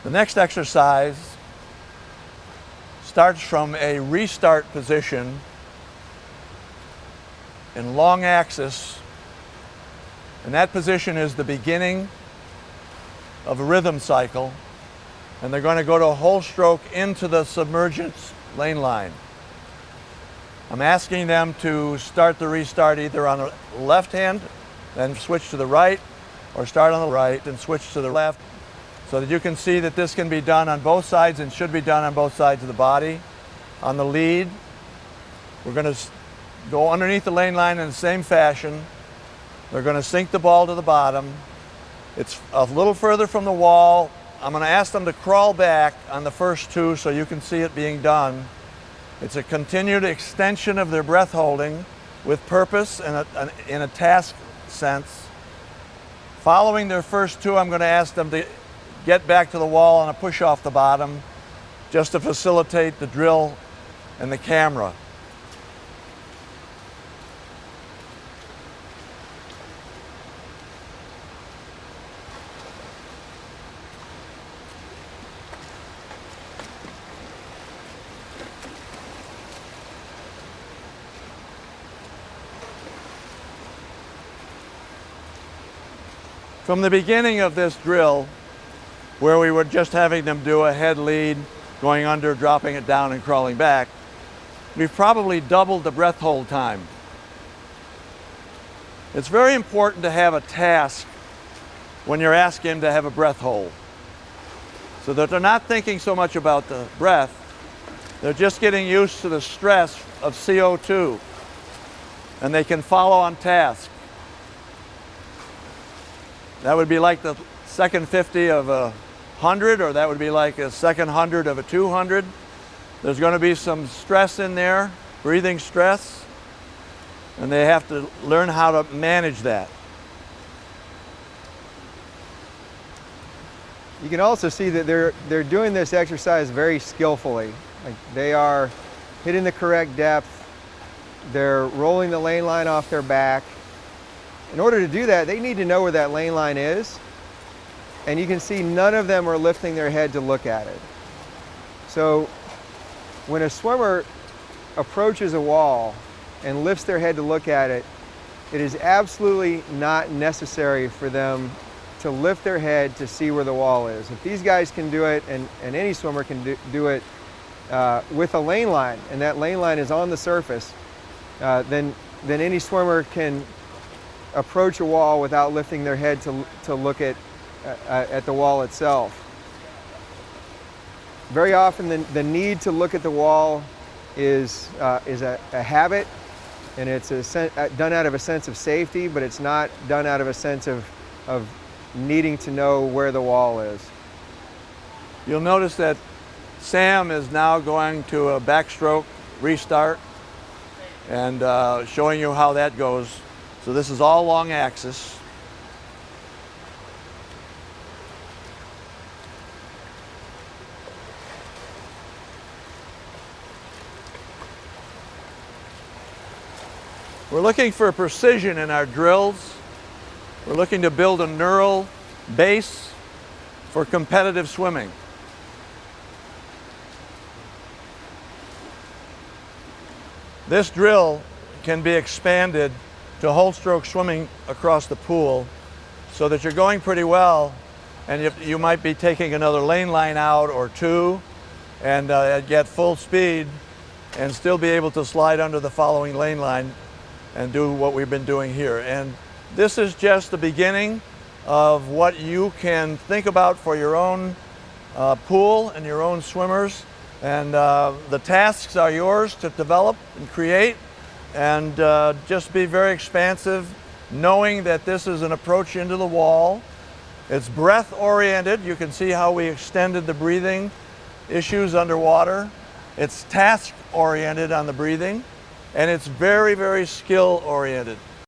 The next exercise starts from a restart position in long axis, and that position is the beginning of a rhythm cycle, and they're going to go to a whole stroke into the submergence lane line. I'm asking them to start the restart either on the left hand, then switch to the right, or start on the right and switch to the left, so that you can see that this can be done on both sides and should be done on both sides of the body. On the lead, we're going to go underneath the lane line in the same fashion. They're going to sink the ball to the bottom. It's a little further from the wall. I'm going to ask them to crawl back on the first two so you can see it being done. It's a continued extension of their breath holding with purpose and in a task sense. Following their first two, I'm going to ask them to get back to the wall on a push off the bottom just to facilitate the drill and the camera. From the beginning of this drill, where we were just having them do a head lead, going under, dropping it down and crawling back, we've probably doubled the breath hold time. It's very important to have a task when you're asking them to have a breath hold, so that they're not thinking so much about the breath, they're just getting used to the stress of CO2, and they can follow on task. That would be like the second 50 of 100, or that would be like a second 100 of a 200. There's going to be some stress in there, breathing stress, and they have to learn how to manage that. You can also see that they're doing this exercise very skillfully. Like, they are hitting the correct depth, they're rolling the lane line off their back. In order to do that, they need to know where that lane line is, and you can see none of them are lifting their head to look at it. So when a swimmer approaches a wall and lifts their head to look at it, it is absolutely not necessary for them to lift their head to see where the wall is. If these guys can do it, and any swimmer can do it with a lane line, and that lane line is on the surface, then any swimmer can approach a wall without lifting their head to look at the wall itself. Very often the need to look at the wall is a habit, and it's done out of a sense of safety, but it's not done out of a sense of needing to know where the wall is. You'll notice that Sam is now going to a backstroke restart and showing you how that goes. So this is all long axis. We're looking for precision in our drills. We're looking to build a neural base for competitive swimming. This drill can be expanded to whole stroke swimming across the pool, so that you're going pretty well, and you might be taking another lane line out or two and get full speed and still be able to slide under the following lane line and do what we've been doing here. And this is just the beginning of what you can think about for your own pool and your own swimmers. And the tasks are yours to develop and create, and just be very expansive, knowing that this is an approach into the wall. It's breath oriented. You can see how we extended the breathing issues underwater. It's task oriented on the breathing, and it's very, very skill oriented.